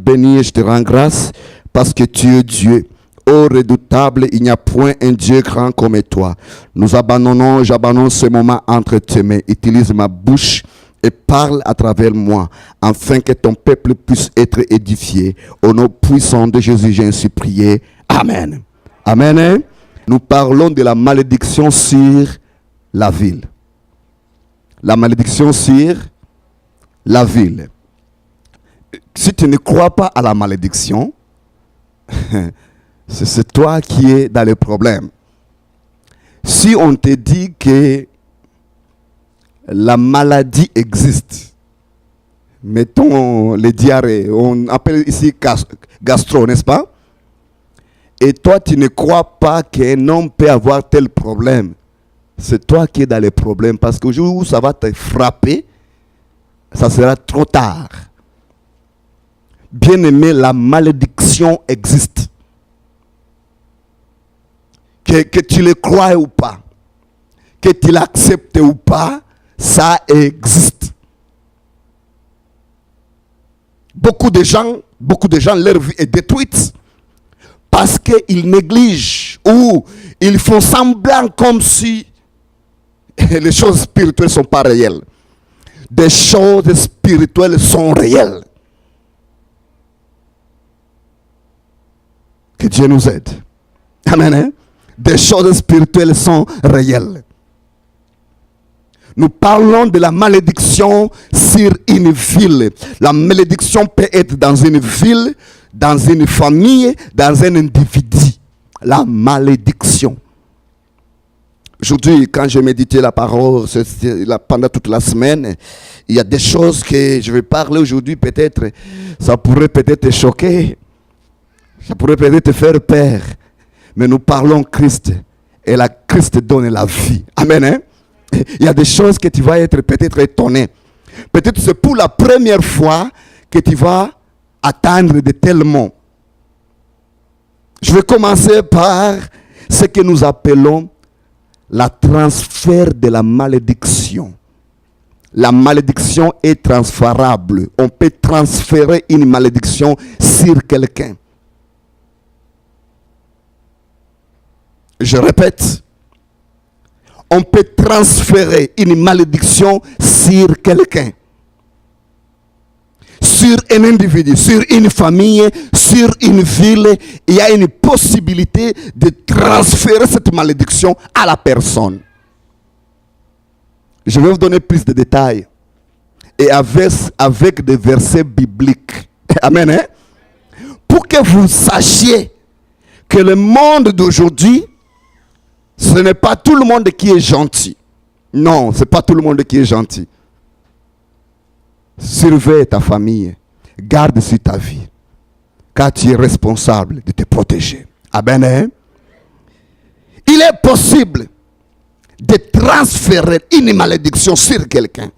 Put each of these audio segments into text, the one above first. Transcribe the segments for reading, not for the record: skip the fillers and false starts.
bénis et je te rends grâce parce que tu es Dieu. Ô redoutable, il n'y a point un Dieu grand comme toi. J'abandonne ce moment entre tes mains. Utilise ma bouche et parle à travers moi, afin que ton peuple puisse être édifié. Au nom puissant de Jésus, j'ai ainsi prié. Amen. Amen. Nous parlons de la malédiction sur la ville. La malédiction sur la ville. Si tu ne crois pas à la malédiction, c'est toi qui es dans le problème. Si on te dit que la maladie existe, mettons les diarrhées, on appelle ici gastro, n'est-ce pas? Et toi, tu ne crois pas qu'un homme peut avoir tel problème. C'est toi qui es dans les problèmes. Parce qu'au jour où ça va te frapper, ça sera trop tard. Bien-aimé, la malédiction existe. Que tu le crois ou pas, que tu l'acceptes ou pas, ça existe. Beaucoup de gens, leur vie est détruite parce qu'ils négligent ou ils font semblant comme si les choses spirituelles ne sont pas réelles. Des choses spirituelles sont réelles. Que Dieu nous aide. Amen. Hein? Des choses spirituelles sont réelles. Nous parlons de la malédiction sur une ville. La malédiction peut être dans une ville, dans une famille, dans un individu. La malédiction. Aujourd'hui, quand je méditais la parole pendant toute la semaine, il y a des choses que je vais parler aujourd'hui, peut-être, ça pourrait peut-être te choquer. Ça pourrait peut-être te faire peur. Mais nous parlons Christ. Et la Christ donne la vie. Amen. Hein? Il y a des choses que tu vas être peut-être étonné. Peut-être c'est pour la première fois que tu vas attendre de tels mots. Je vais commencer par ce que nous appelons la transfert de la malédiction. La malédiction est transférable. On peut transférer une malédiction sur quelqu'un. Je répète, on peut transférer une malédiction sur quelqu'un, sur un individu, sur une famille, sur une ville. Il y a une possibilité de transférer cette malédiction à la personne. Je vais vous donner plus de détails et avec des versets bibliques. Amen. Hein? Pour que vous sachiez que le monde d'aujourd'hui, ce n'est pas tout le monde qui est gentil. Non, ce n'est pas tout le monde qui est gentil. Surveille ta famille. Garde sur ta vie. Car tu es responsable de te protéger. Amen. Hein? Il est possible de transférer une malédiction sur quelqu'un.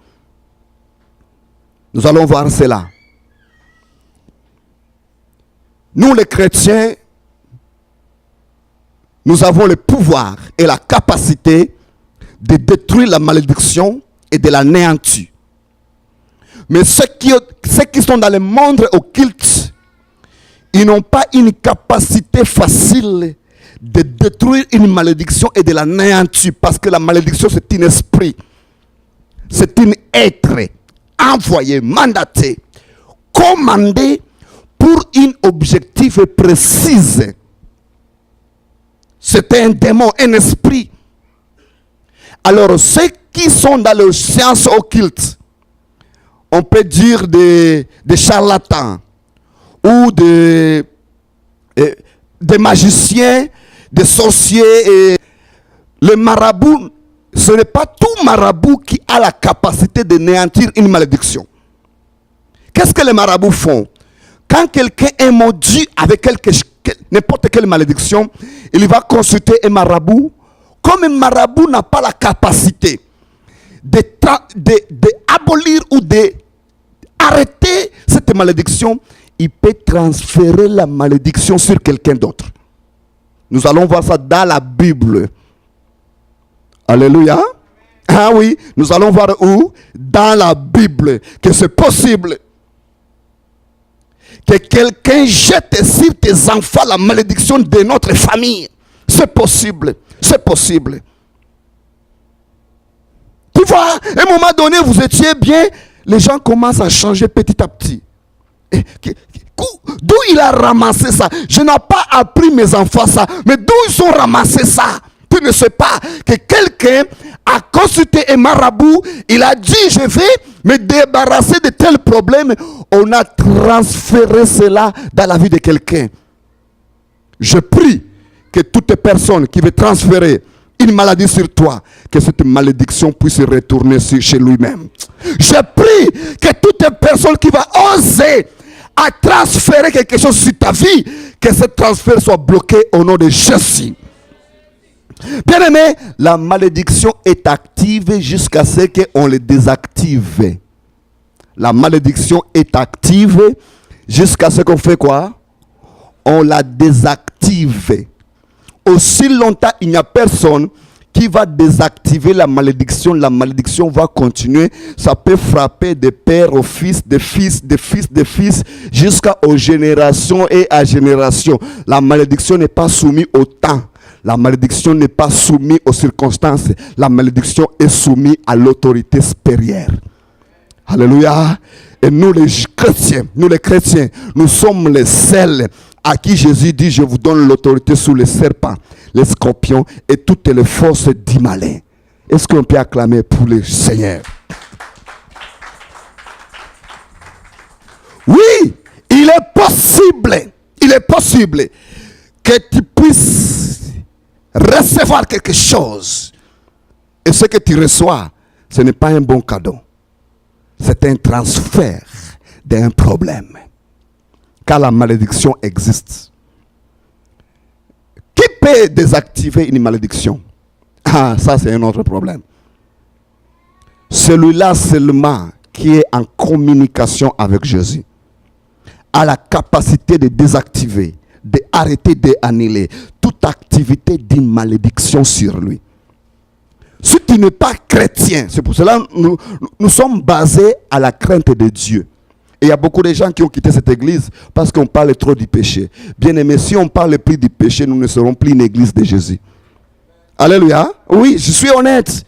Nous allons voir cela. Nous les chrétiens, nous avons le pouvoir et la capacité de détruire la malédiction et de l'anéantir. Mais ceux qui sont dans le monde occulte, ils n'ont pas une capacité facile de détruire une malédiction et de l'anéantir. Parce que la malédiction, c'est un esprit. C'est un être envoyé, mandaté, commandé pour un objectif précis. C'est un démon, un esprit. Alors, ceux qui sont dans les sciences occultes, on peut dire des charlatans ou des magiciens, des sorciers. Et le marabout, ce n'est pas tout marabout qui a la capacité de néantir une malédiction. Qu'est-ce que les marabouts font? Quand quelqu'un est maudit avec n'importe quelle malédiction, il va consulter un marabout. Comme un marabout n'a pas la capacité d'abolir ou d'arrêter cette malédiction, il peut transférer la malédiction sur quelqu'un d'autre. Nous allons voir ça dans la Bible. Alléluia. Ah oui, nous allons voir où? Dans la Bible, que c'est possible que quelqu'un jette sur tes enfants la malédiction de notre famille. C'est possible. C'est possible. Tu vois, à un moment donné, vous étiez bien, les gens commencent à changer petit à petit. D'où il a ramassé ça? Je n'ai pas appris mes enfants ça, mais d'où ils ont ramassé ça? Tu ne sais pas que quelqu'un a consulté un marabout, il a dit je vais me débarrasser de tels problèmes. On a transféré cela dans la vie de quelqu'un. Je prie que toute personne qui veut transférer une maladie sur toi, que cette malédiction puisse retourner chez lui-même. Je prie que toute personne qui va oser à transférer quelque chose sur ta vie, que ce transfert soit bloqué au nom de Jésus. Bien aimé, la malédiction est active jusqu'à ce qu'on le désactive. La malédiction est active jusqu'à ce qu'on fait quoi? On la désactive. Aussi longtemps il n'y a personne qui va désactiver la malédiction va continuer. Ça peut frapper de père au fils, de fils, de fils, de fils, jusqu'aux générations et à génération. La malédiction n'est pas soumise au temps. La malédiction n'est pas soumise aux circonstances. La malédiction est soumise à l'autorité supérieure. Alléluia. Et nous les chrétiens, nous sommes les seuls à qui Jésus dit, je vous donne l'autorité sur les serpents, les scorpions et toutes les forces du malin. Est-ce qu'on peut acclamer pour le Seigneur? Oui, il est possible que tu puisses recevoir quelque chose. Et ce que tu reçois, ce n'est pas un bon cadeau. C'est un transfert d'un problème. Car la malédiction existe. Qui peut désactiver une malédiction? Ah, ça c'est un autre problème. Celui-là seulement qui est en communication avec Jésus a la capacité de désactiver, d'arrêter, d'annuler toute activité d'une malédiction sur lui. Si tu n'es pas chrétien, c'est pour cela que nous sommes basés à la crainte de Dieu. Et il y a beaucoup de gens qui ont quitté cette église parce qu'on parle trop du péché. Bien aimé, si on parle plus du péché, nous ne serons plus une église de Jésus. Alléluia. Oui, je suis honnête.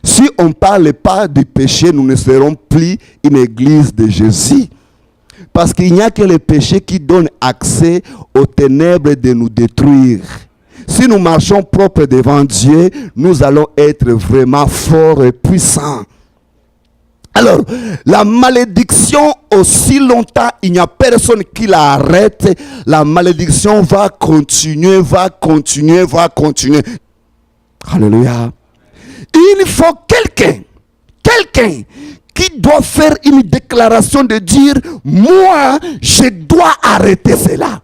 Si on ne parle pas du péché, nous ne serons plus une église de Jésus. Parce qu'il n'y a que le péché qui donne accès aux ténèbres de nous détruire. Si nous marchons propres devant Dieu, nous allons être vraiment forts et puissants. Alors, la malédiction, aussi longtemps il n'y a personne qui l'arrête, la malédiction va continuer. Alléluia. Il faut quelqu'un qui doit faire une déclaration de dire, moi, je dois arrêter cela.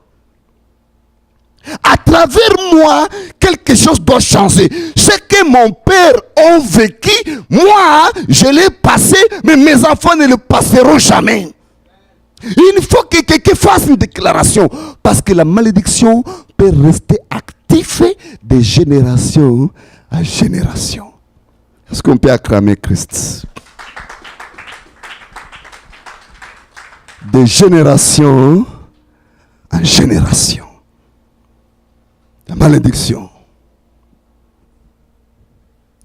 À travers moi, quelque chose doit changer. Ce que mon père a vécu, moi, je l'ai passé, mais mes enfants ne le passeront jamais. Il faut que quelqu'un fasse une déclaration. Parce que la malédiction peut rester active de génération à génération. Est-ce qu'on peut acclamer Christ? De génération en génération. La malédiction.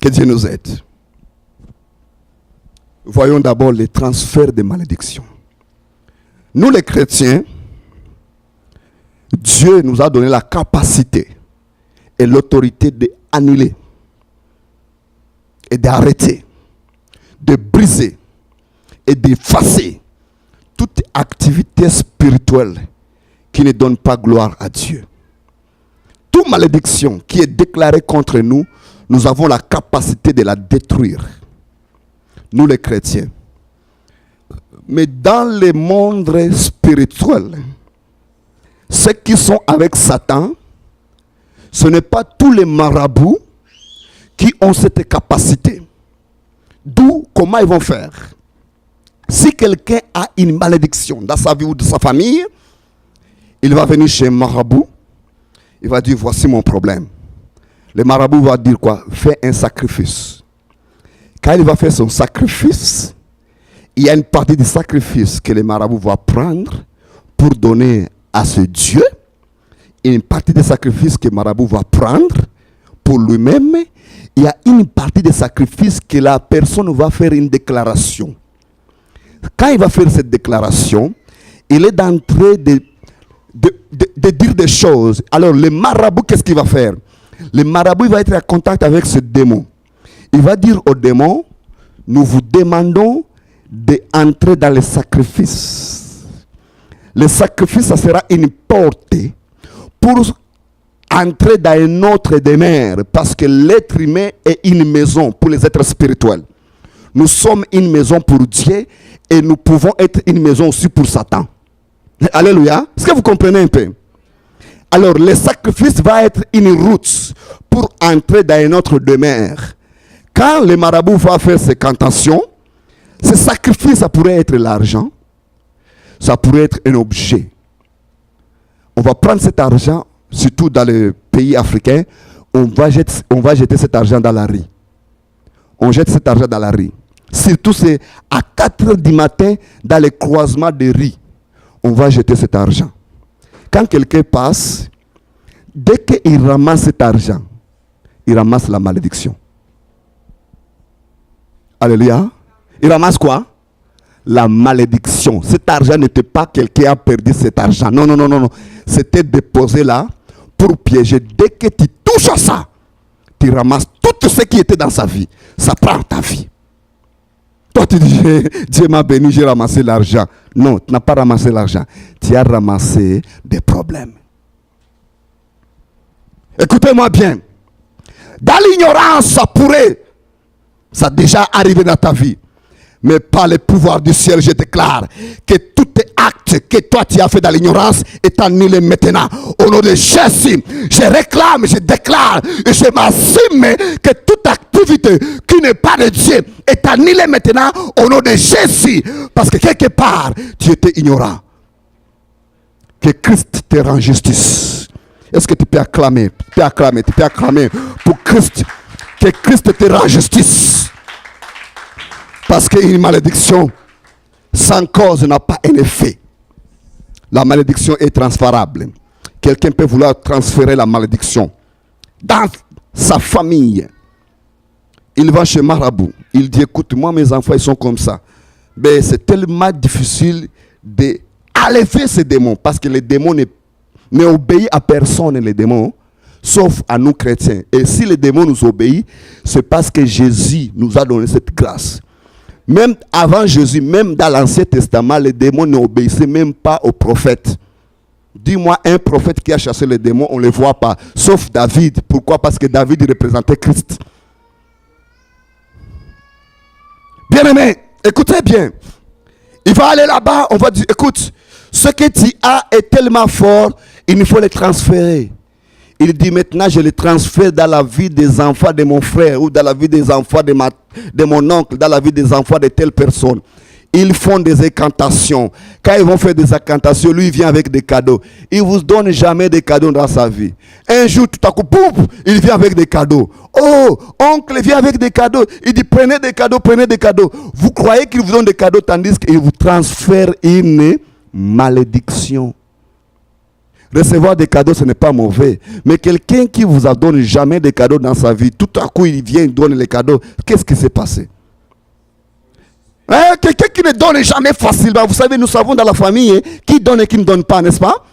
Que Dieu nous aide. Voyons d'abord les transferts de malédiction. Nous les chrétiens, Dieu nous a donné la capacité et l'autorité d'annuler et d'arrêter, de briser et d'effacer toute activité spirituelle qui ne donne pas gloire à Dieu. Toute malédiction qui est déclarée contre nous, nous avons la capacité de la détruire. Nous les chrétiens. Mais dans le monde spirituel, ceux qui sont avec Satan, ce n'est pas tous les marabouts qui ont cette capacité. D'où, comment ils vont faire? Si quelqu'un a une malédiction dans sa vie ou dans sa famille, il va venir chez un marabout. Il va dire, voici mon problème. Le marabout va dire quoi? Fais un sacrifice. Quand il va faire son sacrifice, il y a une partie du sacrifice que le marabout va prendre pour donner à ce Dieu. Une partie des sacrifices que marabout va prendre pour lui-même. Il y a une partie des sacrifices que la personne va faire une déclaration. Quand il va faire cette déclaration, il est en train de dire des choses. Alors le marabout, qu'est-ce qu'il va faire? Le marabout, il va être en contact avec ce démon. Il va dire au démon, nous vous demandons d'entrer dans les sacrifices. Le sacrifice, ça sera une porte pour entrer dans une autre demeure, parce que l'être humain est une maison pour les êtres spirituels. Nous sommes une maison pour Dieu et nous pouvons être une maison aussi pour Satan. Alléluia. Est-ce que vous comprenez un peu? Alors, le sacrifice va être une route pour entrer dans une autre demeure. Quand le marabout va faire ses cantations, ce sacrifice, ça pourrait être l'argent, ça pourrait être un objet. On va prendre cet argent, surtout dans les pays africains, on va jeter cet argent dans la rue. On jette cet argent dans la rue. Surtout, c'est à 4 h du matin, dans les croisements de rue, on va jeter cet argent. Quand quelqu'un passe, dès qu'il ramasse cet argent, il ramasse la malédiction. Alléluia. Il ramasse quoi? La malédiction. Cet argent n'était pas quelqu'un a perdu cet argent. Non, non, non, non, non. C'était déposé là pour piéger. Dès que tu touches à ça, tu ramasses tout ce qui était dans sa vie. Ça prend ta vie. Toi, tu dis, Dieu m'a béni, j'ai ramassé l'argent. Non, tu n'as pas ramassé l'argent. Tu as ramassé des problèmes. Écoutez-moi bien. Dans l'ignorance, ça a déjà arrivé dans ta vie. Mais par le pouvoir du ciel, je déclare que tout acte que toi tu as fait dans l'ignorance est annulé maintenant. Au nom de Jésus, je réclame, je déclare et je m'assume que toute activité qui n'est pas de Dieu est annulée maintenant au nom de Jésus. Parce que quelque part, tu étais ignorant. Que Christ te rend justice. Est-ce que tu peux acclamer? Tu peux acclamer pour Christ. Que Christ te rend justice. Parce qu'une malédiction sans cause n'a pas un effet. La malédiction est transférable. Quelqu'un peut vouloir transférer la malédiction dans sa famille. Il va chez Marabout. Il dit, écoute, moi mes enfants ils sont comme ça. Mais c'est tellement difficile d'enlever ces démons. Parce que les démons n'obéissent à personne, les démons. Sauf à nous chrétiens. Et si les démons nous obéissent, c'est parce que Jésus nous a donné cette grâce. Même avant Jésus, même dans l'Ancien Testament, les démons n'obéissaient même pas aux prophètes. Dis-moi un prophète qui a chassé les démons, on ne les voit pas. Sauf David. Pourquoi? Parce que David représentait Christ. Bien-aimé, écoutez bien. Il va aller là-bas, on va dire, écoute, ce que tu as est tellement fort, il faut le transférer. Il dit maintenant, je le transfère dans la vie des enfants de mon frère ou dans la vie des enfants de mon oncle, dans la vie des enfants de telle personne. Ils font des incantations. Quand ils vont faire des incantations, lui il vient avec des cadeaux. Il ne vous donne jamais des cadeaux dans sa vie. Un jour, tout à coup, boum, il vient avec des cadeaux. Oh, oncle vient avec des cadeaux. Il dit prenez des cadeaux, prenez des cadeaux. Vous croyez qu'il vous donne des cadeaux tandis qu'il vous transfère une malédiction. Recevoir des cadeaux, ce n'est pas mauvais. Mais quelqu'un qui vous a donné jamais de cadeaux dans sa vie, tout à coup, il vient donner les cadeaux. Qu'est-ce qui s'est passé? Quelqu'un qui ne donne jamais facilement. Vous savez, nous savons dans la famille qui donne et qui ne donne pas, n'est-ce pas?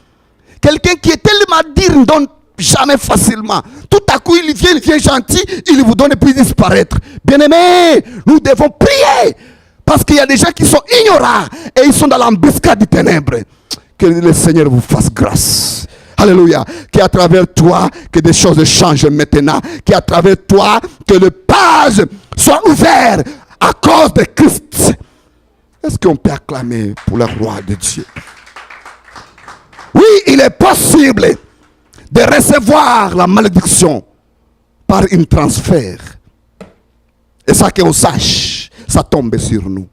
Quelqu'un qui est tellement dire ne donne jamais facilement. Tout à coup, il vient gentil, il vous donne et puis disparaître. Bien-aimés, nous devons prier. Parce qu'il y a des gens qui sont ignorants et ils sont dans l'embuscade des ténèbres. Que le Seigneur vous fasse grâce. Alléluia. Qu'à travers toi, que des choses changent maintenant. Qu'à travers toi, que le page soit ouvert à cause de Christ. Est-ce qu'on peut acclamer pour la gloire de Dieu? Oui, il est possible de recevoir la malédiction par un transfert. Et ça qu'on sache, ça tombe sur nous.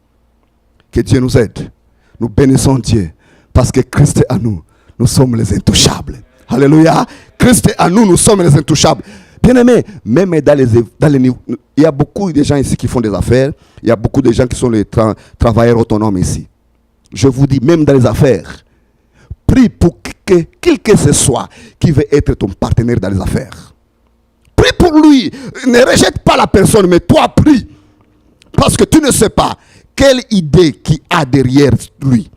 Que Dieu nous aide. Nous bénissons Dieu. Parce que Christ est à nous, nous sommes les intouchables. Alléluia. Christ est à nous, nous sommes les intouchables. Bien aimé, même dans les niveaux, il y a beaucoup de gens ici qui font des affaires. Il y a beaucoup de gens qui sont les travailleurs autonomes ici. Je vous dis, même dans les affaires, prie pour qui que ce soit qui veut être ton partenaire dans les affaires. Prie pour lui. Ne rejette pas la personne, mais toi prie. Parce que tu ne sais pas quelle idée qui a derrière lui.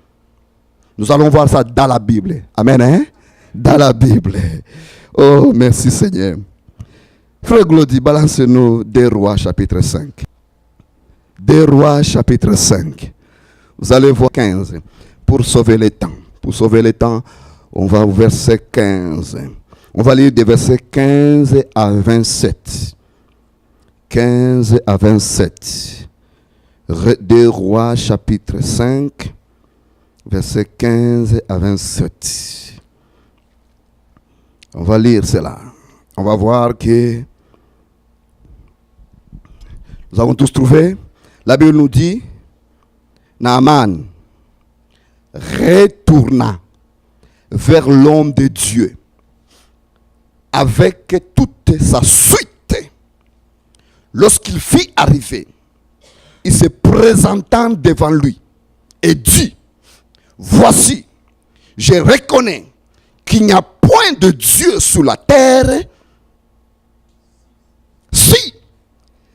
Nous allons voir ça dans la Bible. Amen, hein? Dans la Bible. Oh, merci Seigneur. Frère Glody, balance-nous 2 Rois chapitre 5. 2 Rois chapitre 5. Vous allez voir 15. Pour sauver le temps. Pour sauver le temps, on va au verset 15. On va lire des versets 15 à 27. 15 à 27. 2 Rois chapitre 5. Versets 15 à 27. On va lire cela. On va voir que nous avons tous trouvé. La Bible nous dit, Naaman retourna vers l'homme de Dieu avec toute sa suite. Lorsqu'il fit arriver, il se présentant devant lui et dit, voici, je reconnais qu'il n'y a point de Dieu sous la terre si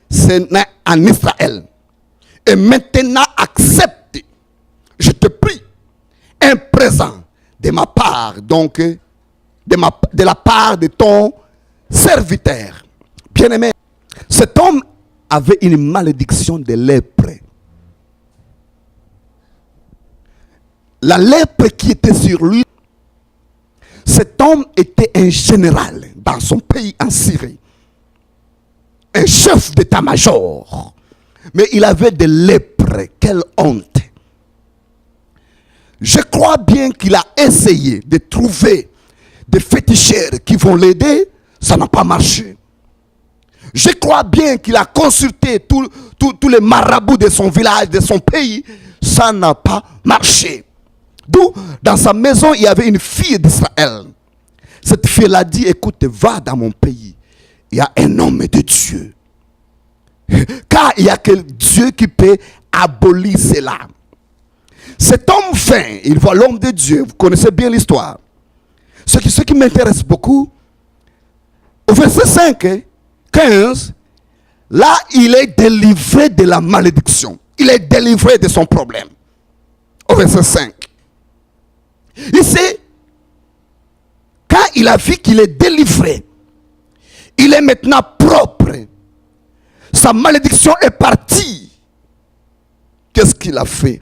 ce n'est en Israël. Et maintenant accepte, je te prie, un présent de ma part, donc de la part de ton serviteur. Bien-aimé, cet homme avait une malédiction de lèpre. La lèpre qui était sur lui, cet homme était un général dans son pays en Syrie. Un chef d'état-major. Mais il avait des lèpres. Quelle honte. Je crois bien qu'il a essayé de trouver des féticheurs qui vont l'aider. Ça n'a pas marché. Je crois bien qu'il a consulté tous les marabouts de son village, de son pays. Ça n'a pas marché. D'où, dans sa maison, il y avait une fille d'Israël. Cette fille a dit, écoute, va dans mon pays. Il y a un homme de Dieu. Car il n'y a que Dieu qui peut abolir cela. Cet homme vint, il voit l'homme de Dieu. Vous connaissez bien l'histoire. Ce qui m'intéresse beaucoup, au verset 5, 15, là, il est délivré de la malédiction. Il est délivré de son problème. Au verset 5. Il sait, quand il a vu qu'il est délivré, il est maintenant propre. Sa malédiction est partie. Qu'est-ce qu'il a fait?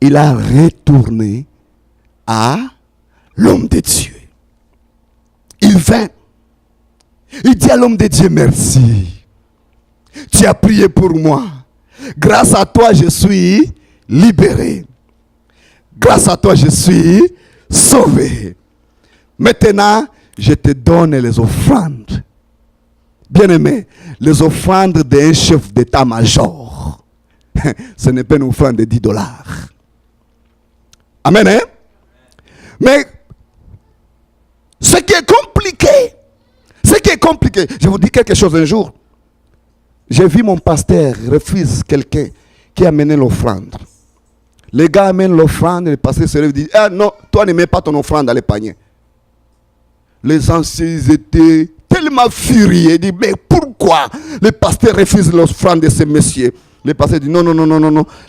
Il a retourné à l'homme de Dieu. Il vint. Il dit à l'homme de Dieu, merci. Tu as prié pour moi. Grâce à toi, je suis libéré. Grâce à toi, je suis sauvé. Maintenant, je te donne les offrandes. Bien-aimé, les offrandes d'un chef d'état-major. Ce n'est pas une offrande de $10. Amen, hein? Mais, ce qui est compliqué, je vous dis quelque chose un jour. J'ai vu mon pasteur refuser quelqu'un qui a amené l'offrande. Les gars amènent l'offrande, le pasteur se lève et dit, ah non, toi ne mets pas ton offrande dans les paniers. Les anciens étaient tellement furieux. Ils disent, mais pourquoi le pasteur refuse l'offrande de ces messieurs? Le pasteur dit, non.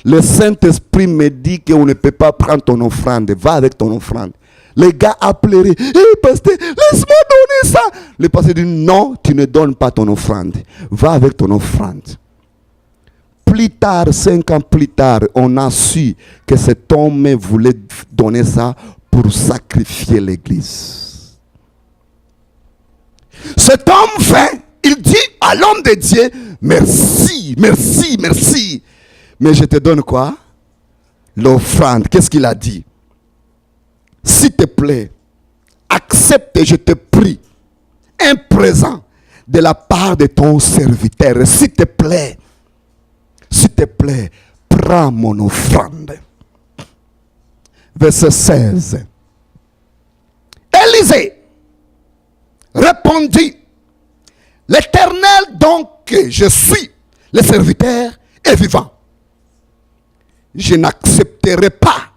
Le Saint-Esprit me dit qu'on ne peut pas prendre ton offrande. Va avec ton offrande. Les gars a pleuré. Pasteur, laisse-moi donner ça. Le pasteur dit, non, tu ne donnes pas ton offrande. Va avec ton offrande. Plus tard, 5 ans plus tard, on a su que cet homme voulait donner ça pour sacrifier l'église. Cet homme vint, il dit à l'homme de Dieu, merci. Mais je te donne quoi? L'offrande. Qu'est-ce qu'il a dit? S'il te plaît, accepte, je te prie, un présent de la part de ton serviteur. S'il te plaît, prends mon offrande. Verset 16. Élisée répondit, l'Éternel donc que je suis, le serviteur est vivant. Je n'accepterai pas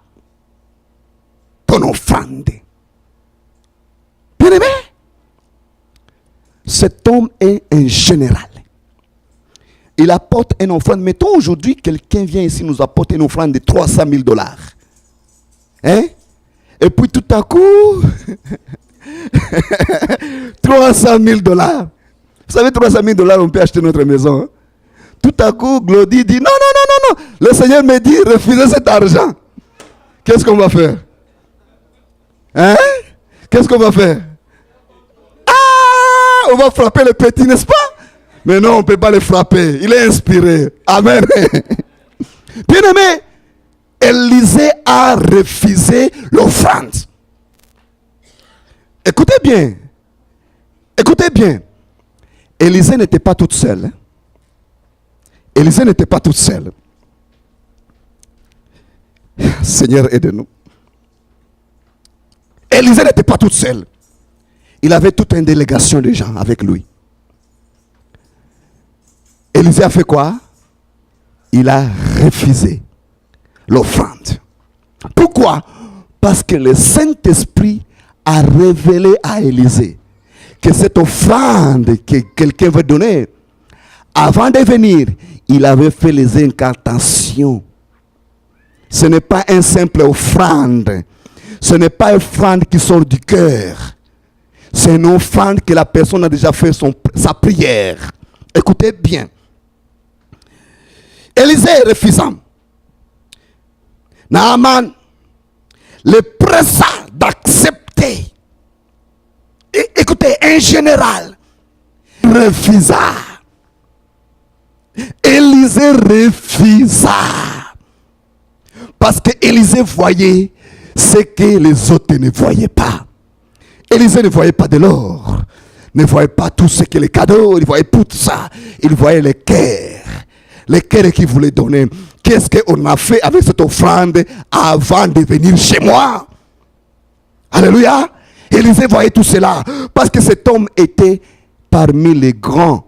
ton offrande. Bien-aimé, cet homme est un général. Il apporte une offrande. Mettons aujourd'hui, quelqu'un vient ici nous apporte une offrande de 300 000 $. Hein? Et puis tout à coup, 300 000 $. Vous savez, 300 000 $, on peut acheter notre maison. Hein? Tout à coup, Glody dit, non, non, non, non, non. Le Seigneur me dit, refusez cet argent. Qu'est-ce qu'on va faire? Hein? Qu'est-ce qu'on va faire? Ah, on va frapper le petit, n'est-ce pas? Mais non, on ne peut pas le frapper. Il est inspiré. Amen. Bien-aimé, Élisée a refusé l'offrande. Écoutez bien. Écoutez bien. Élisée n'était pas toute seule. Hein? Élisée n'était pas toute seule. Seigneur, aide-nous. Élisée n'était pas toute seule. Il avait toute une délégation de gens avec lui. Élisée a fait quoi? Il a refusé l'offrande. Pourquoi? Parce que le Saint-Esprit a révélé à Élisée que cette offrande que quelqu'un veut donner, avant de venir, il avait fait les incantations. Ce n'est pas une simple offrande. Ce n'est pas une offrande qui sort du cœur. C'est une offrande que la personne a déjà fait sa prière. Écoutez bien. Élisée refusant. Naaman le pressa d'accepter. Écoutez, un général refusa. Élisée refusa. Parce que Élisée voyait ce que les autres ne voyaient pas. Élisée ne voyait pas de l'or, ne voyait pas tout ce que les cadeaux, il voyait tout ça. Il voyait les cœurs qu'il voulait donner. Qu'est-ce qu'on a fait avec cette offrande avant de venir chez moi? Alléluia. Élisée voyait tout cela parce que cet homme était parmi les grands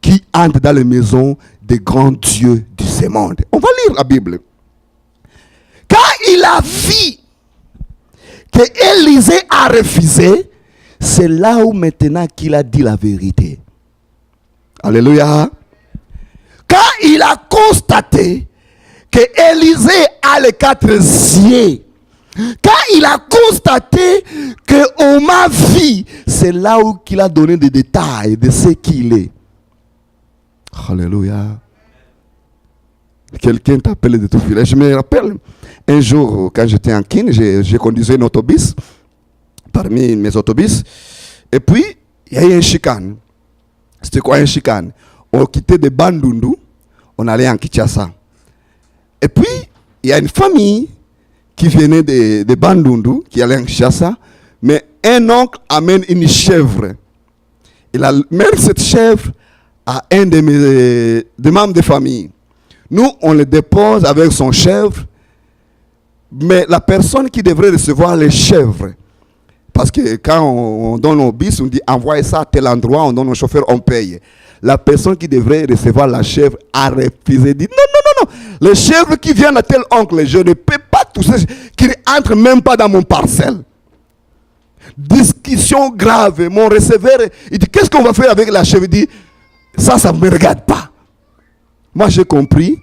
qui entrent dans les maisons des grands dieux de ce monde. On va lire la Bible. Quand il a vu que Élisée a refusé, c'est là où maintenant qu'il a dit la vérité. Alléluia. Quand il a constaté que Élisée a les 4 yeux, quand il a constaté qu'on m'a vu, c'est là où il a donné des détails de ce qu'il est. Alléluia. Quelqu'un t'appelle de tout filet. Je me rappelle un jour, quand j'étais en Kin, j'ai conduisais un autobus, parmi mes autobus, et puis il y a eu un chicane. C'était quoi un chicane? On quittait de Bandundu, on allait en Kinshasa. Et puis, il y a une famille qui venait de Bandundu, qui allait en Kinshasa, mais un oncle amène une chèvre. Il amène cette chèvre à un des membres de famille. Nous, on le dépose avec son chèvre, mais la personne qui devrait recevoir les chèvres, parce que quand on donne au bis, on dit envoyez ça à tel endroit, on donne au chauffeur, on paye. La personne qui devrait recevoir la chèvre a refusé, dit non, non, non, non, les chèvres qui viennent à tel oncle, je ne peux pas tous ces, qui ne entrent même pas dans mon parcelle. Discussion grave, mon receveur, il dit qu'est-ce qu'on va faire avec la chèvre? Il dit ça ne me regarde pas. Moi j'ai compris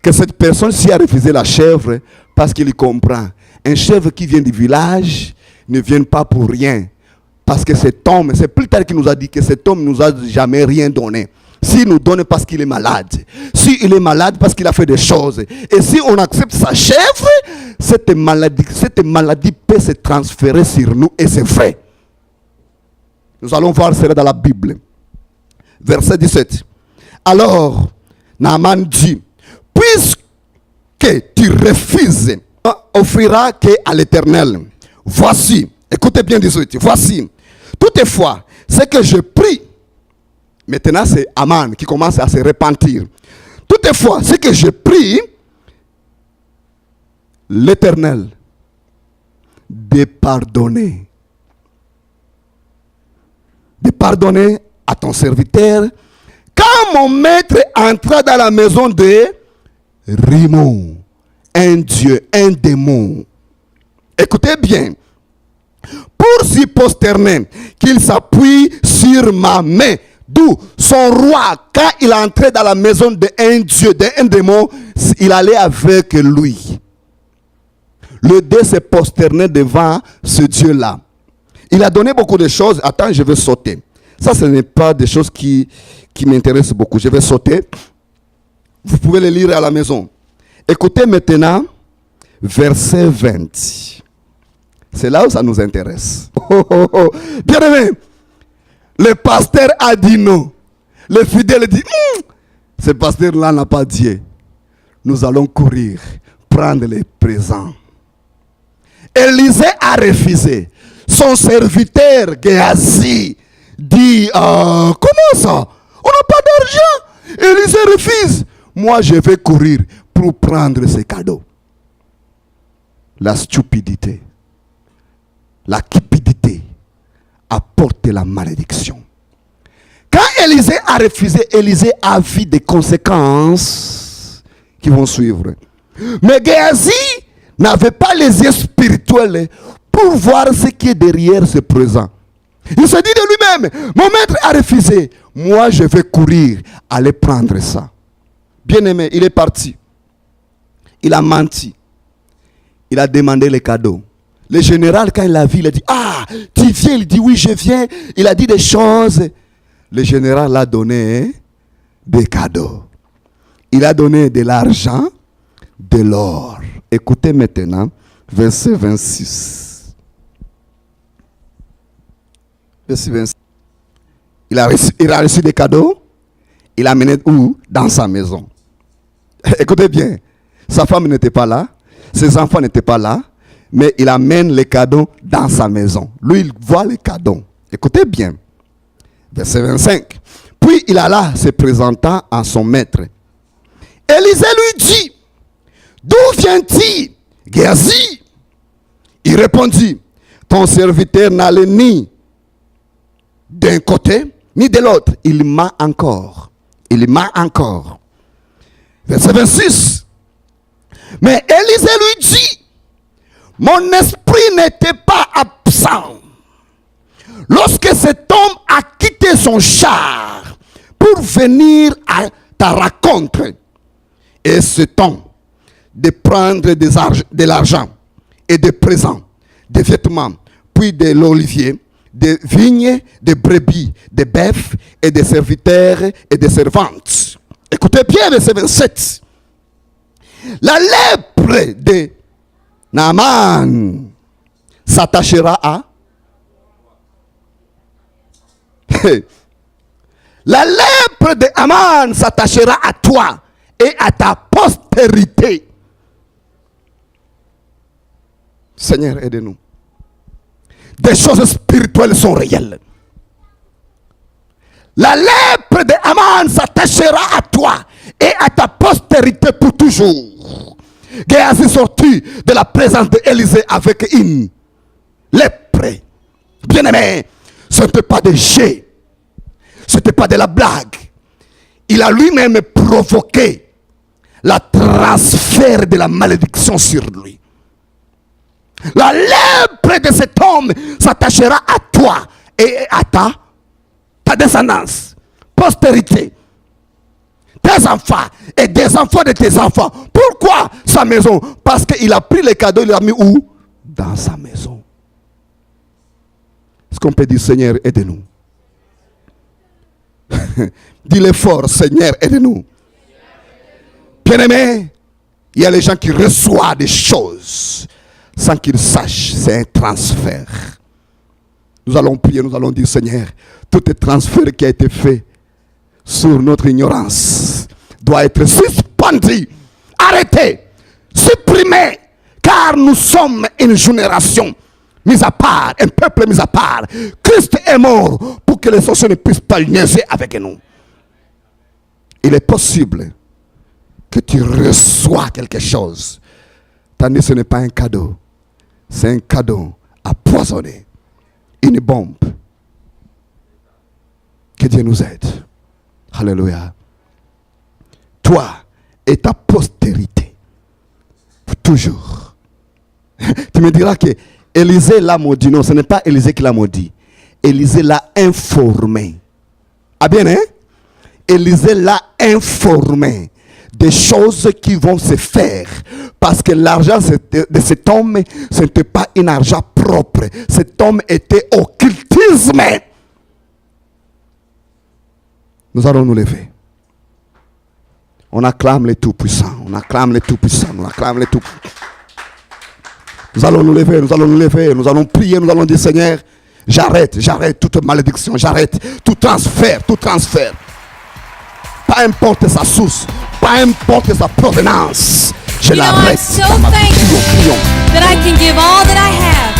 que cette personne s'y a refusé la chèvre parce qu'il comprend. Un chèvre qui vient du village ne vient pas pour rien. Parce que cet homme, c'est plus tard qu'il nous a dit que cet homme ne nous a jamais rien donné. S'il nous donne parce qu'il est malade. S'il est malade parce qu'il a fait des choses. Et si on accepte sa chèvre, cette maladie peut se transférer sur nous et c'est vrai. Nous allons voir cela dans la Bible. Verset 17. Alors, Naaman dit, puisque tu refuses, offrira qu'à l'Éternel. Voici, écoutez bien 18, voici, toutefois, ce que je prie, maintenant c'est Aman qui commence à se repentir. Toutefois, ce que je prie, l'Éternel, de pardonner à ton serviteur, quand mon maître entra dans la maison de Rimon, un dieu, un démon. Écoutez bien. Pour s'y prosterner, qu'il s'appuie sur ma main. D'où son roi, quand il entrait dans la maison d'un dieu, d'un démon, il allait avec lui. Le dé s'est prosterné devant ce Dieu-là. Il a donné beaucoup de choses. Attends, je vais sauter. Ça, ce n'est pas des choses qui m'intéressent beaucoup. Je vais sauter. Vous pouvez les lire à la maison. Écoutez maintenant, verset 20. C'est là où ça nous intéresse. Oh, oh, oh. Bien aimé, le pasteur a dit non. Le fidèle dit, ce pasteur-là n'a pas dit. Nous allons courir, prendre les présents. Élisée a refusé. Son serviteur Géasi dit, comment ça? On n'a pas d'argent. Élisée refuse. Moi, je vais courir pour prendre ces cadeaux. La stupidité, la cupidité apporte la malédiction. Quand Élisée a refusé, Élisée a vu des conséquences qui vont suivre. Mais Géasi n'avait pas les yeux spirituels pour voir ce qui est derrière ce présent. Il se dit de lui-même, mon maître a refusé, moi je vais courir, aller prendre ça. Bien aimé, il est parti. Il a menti. Il a demandé les cadeaux. Le général, quand il l'a vu, il a dit, ah, tu viens? Il dit, oui, je viens. Il a dit des choses. Le général a donné des cadeaux. Il a donné de l'argent, de l'or. Écoutez maintenant, verset 26. Verset 26. Il a reçu des cadeaux. Il a amené où? Dans sa maison. Écoutez bien, sa femme n'était pas là. Ses enfants n'étaient pas là. Mais il amène les cadeaux dans sa maison. Lui, il voit les cadeaux. Écoutez bien. Verset 25. Puis il alla se présentant à son maître. Élisée lui dit, d'où vient-il, Géasi? Il répondit, ton serviteur n'allait ni d'un côté, ni de l'autre. Il m'a encore. Il m'a encore. Verset 26. Mais Élisée lui dit, mon esprit n'était pas absent lorsque cet homme a quitté son char pour venir à ta rencontre. Et ce temps de prendre de l'argent et des présents, des vêtements, puis de l'olivier, des vignes, des brebis, des bœufs et des serviteurs et des servantes. Écoutez bien verset 27. La lèpre de Naaman s'attachera à la lèpre de Naaman s'attachera à toi et à ta postérité. Seigneur, aide-nous. Des choses spirituelles sont réelles. La lèpre de Naaman s'attachera à toi et à ta postérité pour toujours. Géasi est sorti de la présence d'Élisée avec une lèpre. Bien aimé, ce n'était pas des jets. Ce n'était pas de la blague. Il a lui-même provoqué la transfert de la malédiction sur lui. La lèpre de cet homme s'attachera à toi et à ta descendance, postérité, tes enfants et des enfants de tes enfants. Pourquoi sa maison? Parce qu'il a pris les cadeaux, il les a mis où? Dans sa maison. Est-ce qu'on peut dire, Seigneur, aide-nous? Dis-le fort, Seigneur, aide-nous. Bien-aimé, il y a les gens qui reçoivent des choses sans qu'ils sachent. C'est un transfert. Nous allons prier, nous allons dire, Seigneur, tout le transfert qui a été fait sur notre ignorance doit être suspendu, arrêté, supprimé, car nous sommes une génération mise à part, un peuple mis à part. Christ est mort pour que les sorciers ne puissent pas niaiser avec nous. Il est possible que tu reçois quelque chose, tandis que ce n'est pas un cadeau, c'est un cadeau empoisonné, une bombe. Que Dieu nous aide. Alléluia. Toi et ta postérité, pour toujours. Tu me diras que Élisée l'a maudit. Non, ce n'est pas Élisée qui l'a maudit. Élisée l'a informé. Ah bien, hein? Élisée l'a informé des choses qui vont se faire. Parce que l'argent de cet homme, ce n'était pas un argent propre. Cet homme était occultisme. Nous allons nous lever. On acclame les Tout-Puissants. On acclame les Tout-Puissants. On acclame les Tout-Puissants. Nous allons nous lever. Nous allons nous lever. Nous allons prier. Nous allons dire, Seigneur, j'arrête toute malédiction. J'arrête tout transfert. Pas importe sa source. Pas importe sa provenance. Je l'arrête. I'm so thankful that I can give all that I have